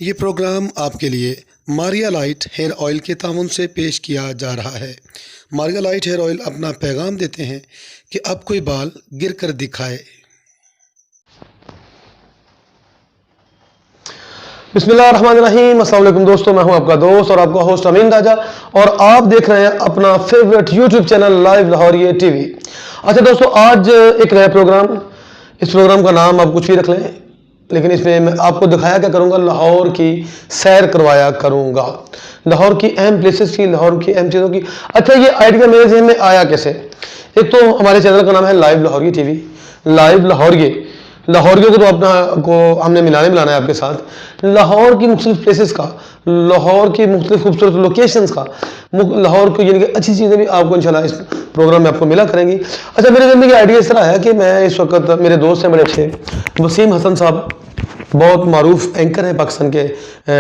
ये प्रोग्राम आपके लिए मारिया लाइट हेयर ऑयल के तामुन से पेश किया जा रहा है। मारिया लाइट हेयर ऑयल अपना पैगाम देते हैं कि अब कोई बाल गिर कर दिखाए। बिस्मिल्लाहिर्रहमानिर्रहीम। अस्सलाम वालेकुम दोस्तों, मैं हूं आपका दोस्त और आपका होस्ट अमीन राजा और आप देख रहे हैं अपना favourite YouTube channel live Lahore TV. अच्छा दोस्तों, आज एक नया प्रोग्राम, इस प्रोग्राम का नाम आप कुछ भी रख लें, लेकिन इसमें मैं आपको दिखाया क्या करूंगा, लाहौर की सैर करवाया करूंगा, लाहौर की अहम प्लेसेस की, लाहौर की अहम चीज़ों की। अच्छा, ये आइडिया मेरे जहन में आया कैसे? एक तो हमारे चैनल का नाम है लाइव लाहौर टीवी। लाइव लाहौरियों को तो अपना को हमने मिलाना है आपके साथ, लाहौर की मुख्तलिफ प्लेसेस का, लाहौर की मुख्तलिफ खूबसूरत लोकेशंस का, लाहौर की यानी कि अच्छी चीज़ें भी आपको इंशाल्लाह इस प्रोग्राम में आपको मिला करेंगी। अच्छा, मेरे ज़िंदगी आइडिया इस तरह है कि मैं इस वक्त, मेरे दोस्त हैं बड़े अच्छे, वसीम हसन साहब, बहुत मारूफ एंकर हैं पाकिस्तान के,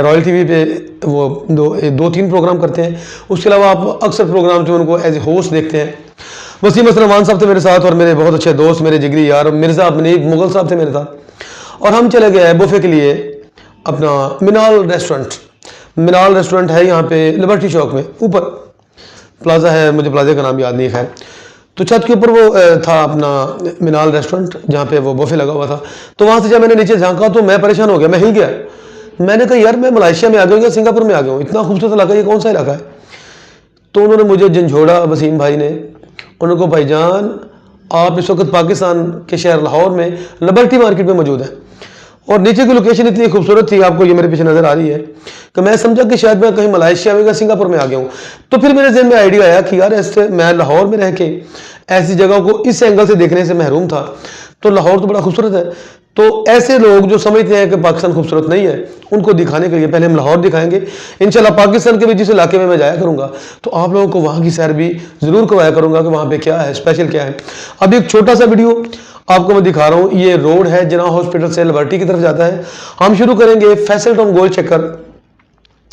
रॉयल टीवी पे वो दो तीन प्रोग्राम करते हैं। उसके अलावा आप अक्सर प्रोग्राम जो उनको एज ए होस्ट देखते हैं। वसीम हसन साहब थे मेरे साथ और मेरे बहुत अच्छे दोस्त, मेरे जिगरी यार मिर्ज़ा मनीक मुगल साहब थे मेरे साथ, और हम चले गए बुफे के लिए अपना मिनाल रेस्टोरेंट है यहाँ पे लिबर्टी चौक में, ऊपर प्लाजा है, मुझे प्लाजे का नाम याद नहीं है, तो छत के ऊपर वो था अपना मिनाल रेस्टोरेंट जहाँ पे वो बुफे लगा हुआ था। तो वहाँ से जब मैंने नीचे झांका तो मैं परेशान हो गया, मैं हिल गया। मैंने कहा यार, मैं मलेशिया में आ गया हूँ या सिंगापुर में आ गया हूँ, इतना खूबसूरत इलाका, ये कौन सा इलाका है? तो उन्होंने मुझे झंझोड़ा, वसीम भाई ने, उनको भाईजान आप इस वक्त पाकिस्तान के शहर लाहौर में लिबर्टी मार्केट में मौजूद हैं, और नीचे की लोकेशन इतनी खूबसूरत थी, आपको ये मेरे पीछे नज़र आ रही है, कि मैं समझा कि शायद मैं कहीं मलेशिया में या सिंगापुर में आ गया हूँ। तो फिर मेरे जहन में आइडिया आया कि यार, ऐसे मैं लाहौर में रह के ऐसी जगह को इस एंगल से देखने से महरूम था, तो लाहौर तो बड़ा खूबसूरत है। तो ऐसे लोग जो समझते हैं कि पाकिस्तान खूबसूरत नहीं है, उनको दिखाने के लिए पहले हम लाहौर दिखाएंगे। इंशाल्लाह पाकिस्तान के भी जिस इलाके में मैं जाया करूंगा तो आप लोगों को वहाँ की सैर भी ज़रूर करवाया करूंगा कि वहाँ पे क्या है, स्पेशल क्या है। अब एक छोटा सा वीडियो आपको मैं दिखा रहा हूँ। ये रोड है जिना हॉस्पिटल से लिबर्टी की तरफ जाता है। हम शुरू करेंगे फैसल टाउन गोल चक्कर,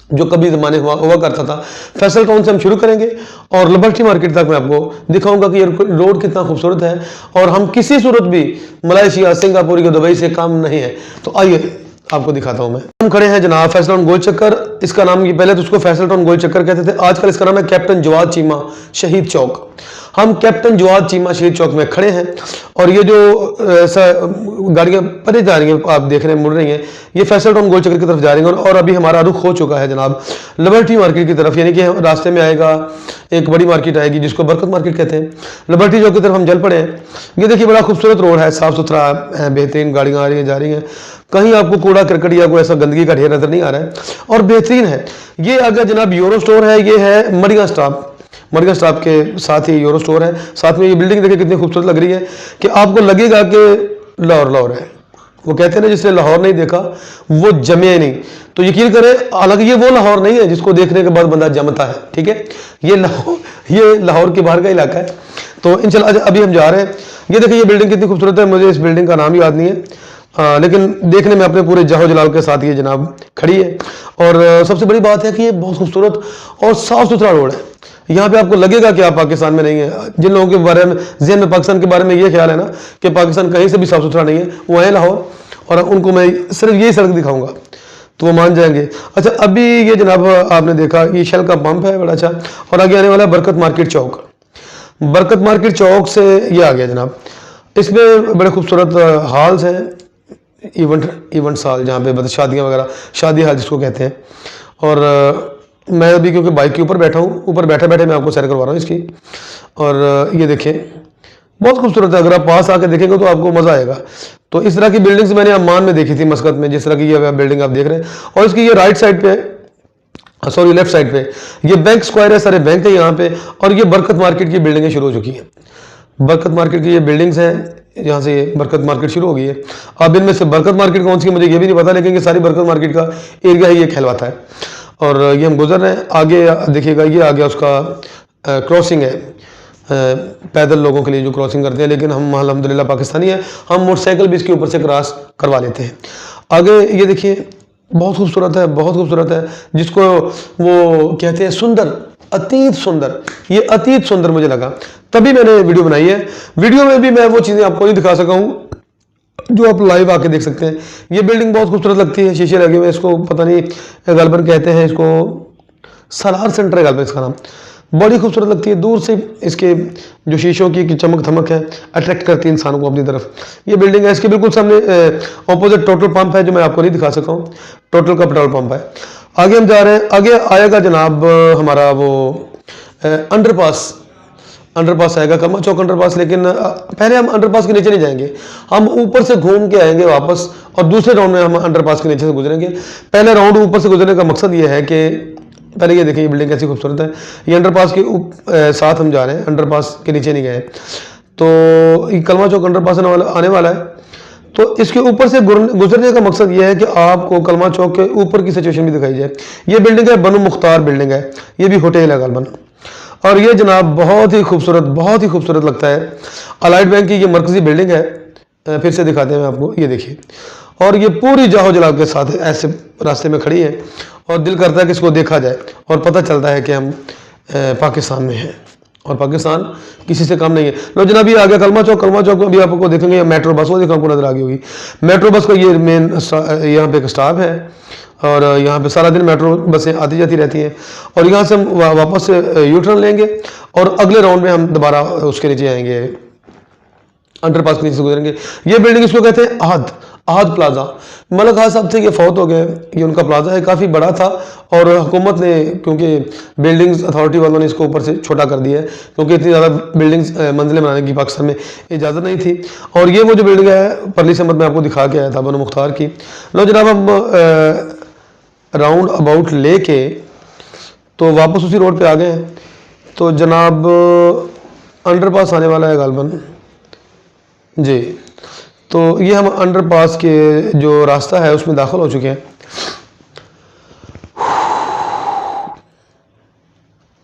जो कभी ज़माने हुआ करता था, फैसल टाउन से हम शुरू करेंगे और लिबर्टी मार्केट तक मैं आपको दिखाऊंगा कि ये रोड कितना खूबसूरत है, और हम किसी सूरत भी मलेशिया, सिंगापुर या दुबई से कम नहीं है। तो आइए आपको दिखाता हूं मैं। हम खड़े हैं जनाब फैसल टाउन गोल चक्कर, इसका नाम, ये पहले तो उसको फैसल टाउन गोल चक्कर कहते थे, आजकल इसका नाम है कैप्टन जवाद चीमा शहीद चौक। हम कैप्टन जवाद चीमा शहीद चौक में खड़े हैं, और ये जो गाड़ियां परे जा रही हैं, आप देख रहे हैं, मुड़ रही हैं, ये फैसल टाउन गोल चक्कर की तरफ जा रही हैं, और अभी हमारा रुख हो चुका है जनाब लिबर्टी मार्केट की तरफ, यानी कि रास्ते में आएगा एक बड़ी मार्केट आएगी जिसको बरकत मार्केट कहते हैं। लिबर्टी चौक की तरफ हम चल पड़े हैं। ये देखिए, बड़ा खूबसूरत रोड है, साफ सुथरा है, बेहतरीन गाड़ियाँ आ रही हैं, जा रही हैं, कहीं आपको कूड़ा करकट या कोई ऐसा गंदगी का ढेर नजर नहीं आ रहा है, और बेहतरीन है। ये अगर जनाब यूरो स्टोर है, ये है मड़िया स्टॉप के साथ ही यूरो स्टोर है। साथ में ये बिल्डिंग देखिए कितनी खूबसूरत लग रही है कि आपको लगेगा कि लाहौर है। वो कहते हैं ना, जिसने लाहौर नहीं देखा वो जमे नहीं। तो यकीन करें, हालांकि ये वो लाहौर नहीं है जिसको देखने के बाद बंदा जमता है, ठीक है, ये लाहौर के बाहर का इलाका है। तो इंशाल्लाह अभी हम जा रहे हैं। ये देखिए, ये बिल्डिंग कितनी खूबसूरत है, मुझे इस बिल्डिंग का नाम याद नहीं है, लेकिन देखने में अपने पूरे जाहो जलाल के साथ ये जनाब खड़ी है। और सबसे बड़ी बात है कि ये बहुत खूबसूरत और साफ सुथरा रोड है। यहाँ पे आपको लगेगा कि आप पाकिस्तान में नहीं है। जिन लोगों के बारे में जहन में पाकिस्तान के बारे में ये ख्याल है ना कि पाकिस्तान कहीं से भी साफ सुथरा नहीं है, वो है लाहौर, और उनको मैं सिर्फ यही सड़क दिखाऊंगा तो वो मान जाएंगे। अच्छा, अभी ये जनाब आपने देखा, ये शेल का पंप है बड़ा अच्छा, और आगे आने वाला है बरकत मार्केट चौक से ये आ गया जनाब। इसमें बड़े खूबसूरत हॉल्स हैं, इवेंट्स हॉल, जहाँ पे शादियाँ वगैरह, शादी हॉल जिसको कहते हैं। और मैं अभी क्योंकि बाइक के ऊपर बैठा हूँ, ऊपर बैठे बैठे मैं आपको सैर करवा रहा हूँ इसकी। और ये देखिए, बहुत खूबसूरत है, अगर आप पास आके देखेंगे तो आपको मज़ा आएगा। तो इस तरह की बिल्डिंग्स मैंने अम्मान में देखी थी, मस्कत में, जिस तरह की ये बिल्डिंग आप देख रहे हैं। और इसकी ये राइट साइड पे, सॉरी लेफ्ट साइड पे, ये बैंक स्क्वायर है, सारे बैंक है यहाँ पे, और ये बरकत मार्केट की बिल्डिंगें शुरू हो चुकी हैं। बरकत मार्केट की ये बिल्डिंग्स हैं, यहाँ से बरकत मार्केट शुरू हो गई है। अब इनमें से बरकत मार्केट कौन सी मुझे ये भी नहीं पता, लेकिन ये सारी बरकत मार्केट का एरिया ही ये कहलवाता है। और ये हम गुजर रहे हैं, आगे देखिएगा, ये आ गया उसका क्रॉसिंग है, पैदल लोगों के लिए जो क्रॉसिंग करते हैं, लेकिन हम अल्हम्दुलिल्लाह पाकिस्तानी है, हम मोटरसाइकिल भी इसके ऊपर से क्रॉस करवा लेते हैं। आगे ये देखिए, बहुत खूबसूरत है, जिसको वो कहते हैं सुंदर, अतीत सुंदर। ये अतीत सुंदर मुझे लगा, तभी मैंने वीडियो बनाई है। वीडियो में भी मैं वो चीज़ें आपको नहीं दिखा सका हूँ जो आप लाइव आके देख सकते हैं। ये बिल्डिंग बहुत खूबसूरत लगती है, शीशे लगे हुए हैं, इसको पता नहीं गालबन कहते हैं, इसको सलार सेंटर है गालबन इसका नाम। बड़ी खूबसूरत लगती है, दूर से इसके जो शीशों की चमक धमक है अट्रैक्ट करती है इंसानों को अपनी तरफ। ये बिल्डिंग है, इसके बिल्कुल सामने ऑपोजिट टोटल पंप है जो मैं आपको नहीं दिखा सका हूँ, टोटल का पेट्रोल पंप है। आगे हम जा रहे हैं, आगे आएगा जनाब हमारा वो अंडरपास आएगा, कमा चौक अंडरपास। लेकिन पहले हम अंडरपास के नीचे नहीं जाएंगे, हम ऊपर से घूम के आएंगे वापस और दूसरे राउंड में हम अंडरपास के नीचे से गुजरेंगे। पहले राउंड ऊपर से गुजरने का मकसद ये है कि पहले ये देखें ये बिल्डिंग कैसी खूबसूरत है। ये अंडरपास के साथ हम जा रहे हैं, अंडरपास के नीचे नहीं गए। तो ये कलमा चौक अंडरपास आने वाला है, तो इसके ऊपर से गुजरने का मकसद ये है कि आपको कलमा चौक के ऊपर की सिचुएशन भी दिखाई जाए। ये बिल्डिंग है बनु मुख्तार बिल्डिंग है, ये भी होटल है गालबन। और ये जनाब बहुत ही खूबसूरत लगता है। अलाइड बैंक की ये मरकजी बिल्डिंग है, फिर से दिखाते हैं आपको, ये देखिए। और ये पूरी जाहो जलाल के साथ ऐसे रास्ते में खड़ी है और दिल करता है कि इसको देखा जाए और पता चलता है कि हम पाकिस्तान में हैं और पाकिस्तान किसी से कम नहीं है। लो जनाब ये आ गया कलमा चौक में अभी आपको देखेंगे मेट्रो बस, वो देखो आपको नजर आ गई होगी। मेट्रो बस का ये मेन यहाँ पे एक स्टॉप है और यहाँ पे सारा दिन मेट्रो बसें आती जाती रहती हैं। और यहाँ से हम वापस यू टर्न लेंगे और अगले राउंड में हम दोबारा उसके नीचे आएंगे, अंडरपास के नीचे से गुजरेंगे। ये बिल्डिंग इसको कहते हैं आहद प्लाजा। मलक खान साहब थे, ये फौत हो गए। ये उनका प्लाजा है, काफ़ी बड़ा था और हुकूमत ने, क्योंकि बिल्डिंग्स अथॉरिटी वालों ने इसको ऊपर से छोटा कर दिया है, क्योंकि इतनी ज़्यादा बिल्डिंग्स मंजिलें बनाने की पाकिस्तान में इजाज़त नहीं थी। और ये वो जो बिल्डिंग है परली समत में आपको दिखा के आया था बनु मुख्तार की। लो जनाब हम राउंड अबाउट लेके तो वापस उसी रोड पे आ गए हैं। तो जनाब अंडरपास आने वाला है गालबन जी। तो ये हम अंडरपास के जो रास्ता है उसमें दाखिल हो चुके हैं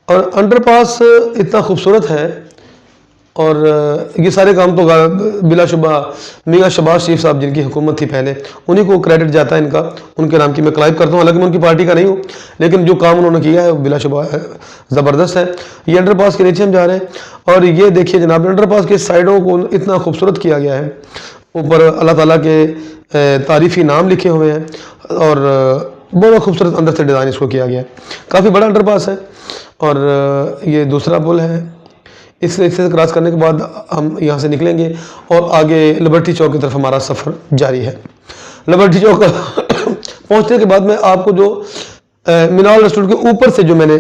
और अंडरपास इतना खूबसूरत है। और ये सारे काम तो बिलाशुबा मियां शहबाज शरीफ साहब जिनकी हुकूमत थी पहले, उन्हीं को क्रेडिट जाता है इनका, उनके नाम की मैं क्लाइम करता हूँ। हालांकि मैं उनकी पार्टी का नहीं हूँ, लेकिन जो काम उन्होंने किया है वो बिलाशुबा ज़बरदस्त है। ये अंडरपास के नीचे हम जा रहे हैं और ये देखिए जनाब अंडरपास के साइडों को इतना खूबसूरत किया गया है। ऊपर अल्लाह ताला के तारीफ़ी नाम लिखे हुए हैं और बहुत खूबसूरत अंदर से डिज़ाइन इसको किया गया है। काफ़ी बड़ा अंडरपास है और ये दूसरा पुल है। इससे क्रॉस करने के बाद हम यहाँ से निकलेंगे और आगे लिबर्टी चौक की तरफ हमारा सफ़र जारी है। लिबर्टी चौक पहुँचने के बाद मैं आपको जो मीनार रेस्टोरेंट के ऊपर से जो मैंने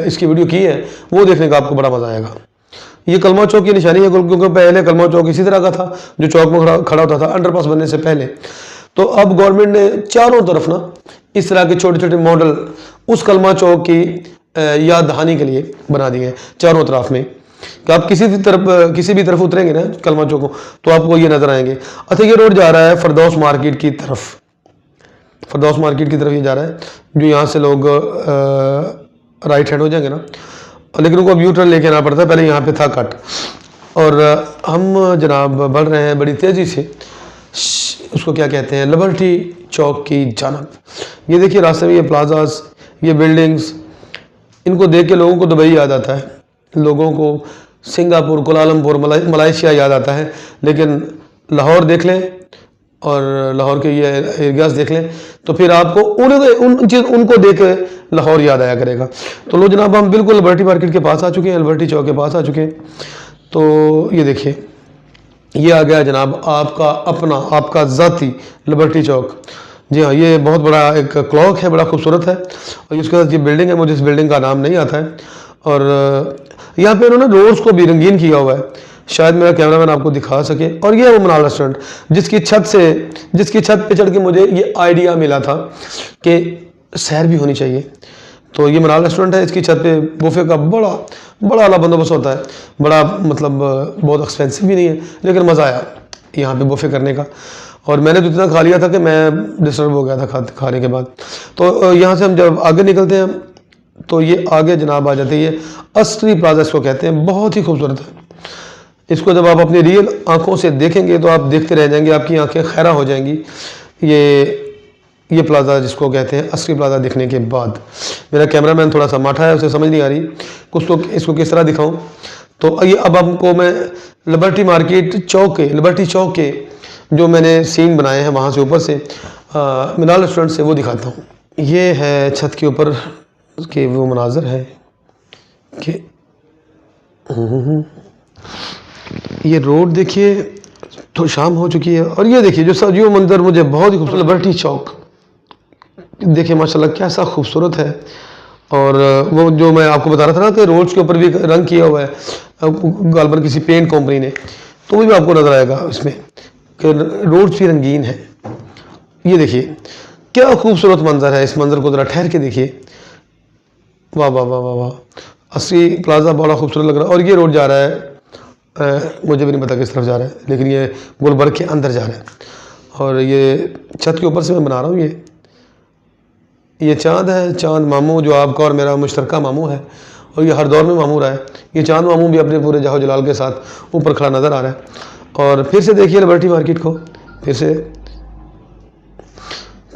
इसकी वीडियो की है वो देखने का आपको बड़ा मज़ा आएगा। ये कलमा चौक की निशानी है, क्योंकि पहले कलमा चौक इसी तरह का था जो चौक में खड़ा होता था अंडरपास बनने से पहले। तो अब गवर्नमेंट ने चारों तरफ ना इस तरह के छोटे छोटे मॉडल उस कलमा चौक की याद दहानी के लिए बना दिए हैं चारों तरफ में, कि आप किसी भी तरफ उतरेंगे ना कलमा चौक को तो आपको ये नज़र आएंगे। अच्छा ये रोड जा रहा है फरदौस मार्केट की तरफ, ये जा रहा है, जो यहाँ से लोग राइट हैंड हो जाएंगे ना, लेकिन उनको अब यू टर्न लेके आना पड़ता है, पहले यहाँ पे था कट। और हम जनाब बढ़ रहे हैं बड़ी तेज़ी से, उसको क्या कहते हैं, लिबर्टी चौक की जानब। ये देखिए रास्ते में ये प्लाजाज, ये बिल्डिंग्स, इनको देख के लोगों को दुबई याद आता है, लोगों को सिंगापुर, कुआलालंपुर, मलेशिया याद आता है। लेकिन लाहौर देख लें और लाहौर के ये एरियाज देख लें तो फिर आपको उनको देख के लाहौर याद आया करेगा। तो लो जनाब हम बिल्कुल लिबर्टी मार्केट के पास आ चुके हैं, लिबर्टी चौक के पास आ चुके हैं। तो ये देखिए ये आ गया जनाब आपका अपना, आपका ज़ाती लिबर्टी चौक। जी हाँ, ये बहुत बड़ा एक क्लॉक है, बड़ा खूबसूरत है और इसके साथ ये बिल्डिंग है, मुझे इस बिल्डिंग का नाम नहीं आता है। और यहाँ पे उन्होंने रोड्स को भी रंगीन किया हुआ है, शायद मेरा कैमरामैन आपको दिखा सके। और ये है वो मनाल रेस्टोरेंट जिसकी छत पे चढ़ के मुझे ये आइडिया मिला था कि सैर भी होनी चाहिए। तो ये मनाल रेस्टोरेंट है, इसकी छत पे बुफे का बड़ा आला बंदोबस्त होता है, बड़ा मतलब बहुत एक्सपेंसिव भी नहीं है, लेकिन मज़ा आया यहाँ पे बुफे करने का। और मैंने तो इतना खा लिया था कि मैं डिस्टर्ब हो गया था खाने के बाद। तो यहाँ से हम जब आगे निकलते हैं तो ये आगे जनाब आ जाती है असली प्लाजा, इसको कहते हैं, बहुत ही खूबसूरत है। इसको जब आप अपनी रियल आंखों से देखेंगे तो आप देखते रह जाएंगे, आपकी आंखें खैरा हो जाएंगी। ये प्लाजा जिसको कहते हैं असली प्लाजा देखने के बाद। मेरा कैमरामैन थोड़ा सा माठा है, उसे समझ नहीं आ रही कुछ तो इसको किस तरह दिखाऊं। तो ये अब आपको मैं लिबर्टी चौक के जो मैंने सीन बनाए हैं वहाँ से ऊपर से मिनाल रेस्टोरेंट से वो दिखाता हूँ। ये है छत के ऊपर के वो मनाजर है कि ये रोड देखिए, तो शाम हो चुकी है। और ये देखिए जो मंजर मुझे बहुत ही खूबसूरत, लिबर्टी चौक देखिए माशाल्लाह कैसा खूबसूरत है। और वो जो मैं आपको बता रहा था ना कि रोड्स के ऊपर भी रंग किया हुआ है गालबन किसी पेंट कंपनी ने, तो वो भी आपको नज़र आएगा इसमें कि रोड्स भी रंगीन है। ये देखिए क्या खूबसूरत मंजर है। इस मंजर को ज़रा ठहर के देखिए, वाह वाह वाह वाह वाह। असली प्लाजा बड़ा खूबसूरत लग रहा है। और ये रोड जा रहा है मुझे भी नहीं पता किस तरफ जा रहा है, लेकिन ये गुलबर्ग के अंदर जा रहा है। और ये छत के ऊपर से मैं बना रहा हूँ। ये चाँद है, चाँद मामू जो आपका और मेरा मुश्तरका मामू है, और ये हर दौर में मामू रहा है। ये चाँद मामू भी अपने पूरे जाहो जलाल के साथ ऊपर खड़ा नज़र आ रहा है। और फिर से देखिए लिबर्टी मार्केट को फिर से।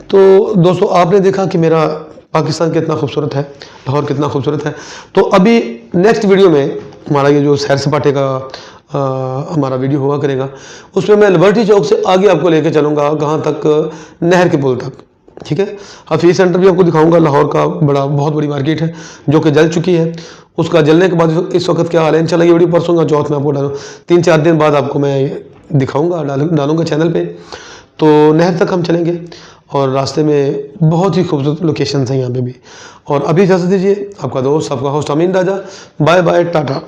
तो दोस्तों आपने देखा कि मेरा पाकिस्तान कितना खूबसूरत है, लाहौर कितना खूबसूरत है। तो अभी नेक्स्ट वीडियो में हमारा ये जो सैर सपाटे का हमारा वीडियो हुआ करेगा, उसमें मैं लिबर्टी चौक से आगे आपको लेके चलूँगा कहाँ तक, नहर के पुल तक, ठीक है। हफीज़ सेंटर भी आपको दिखाऊंगा। लाहौर का बहुत बड़ी मार्केट है जो कि जल चुकी है। उसका जलने के बाद इस वक्त क्या हाल है, इंशाल्लाह ये वीडियो परसों चौथ में आपको डालूँ, 3-4 दिन बाद आपको मैं दिखाऊंगा, डालूंगा चैनल पे। तो नहर तक हम चलेंगे और रास्ते में बहुत ही खूबसूरत लोकेशन हैं यहाँ पे भी। और अभी इजाज़त दीजिए, आपका दोस्त आपका host Amin Raja. Bye bye, Tata.